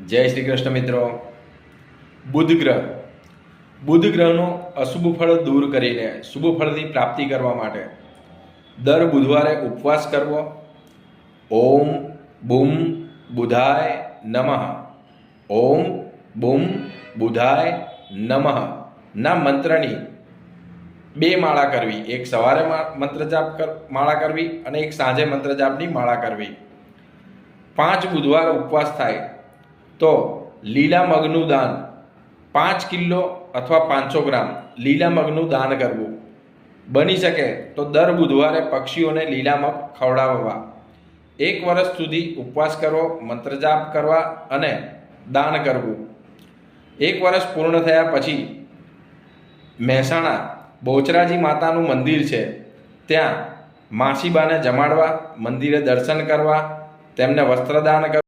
જય શ્રી કૃષ્ણ મિત્રો। બુધ ગ્રહનો અશુભ ફળ દૂર કરીને શુભ ફળની પ્રાપ્તિ કરવા માટે દર બુધવારે ઉપવાસ કરવો। ઓમ બુમ બુધાય નમઃ, ઓમ બુમ બુધાય નમઃ ના મંત્રની 2 માળા કરવી। એક સવારે મંત્ર જાપ માળા કરવી અને એક સાંજે મંત્ર જાપની માળા કરવી। 5 બુધવાર ઉપવાસ થાય તો લીલા મગનું દાન 5 કિલો અથવા 500 ગ્રામ લીલા મગનું દાન કરવું। બની શકે તો દર બુધવારે પક્ષીઓને લીલા મગ ખવડાવવા। 1 વર્ષ સુધી ઉપવાસ કરવો, મંત્ર જાપ કરવા અને દાન કરવું। 1 વર્ષ પૂર્ણ થયા પછી મહેસાણા બહુચરાજી માતાનું મંદિર છે, ત્યાં માસીબાને જમાડવા, મંદિરે દર્શન કરવા, તેમને વસ્ત્રદાન કરવા।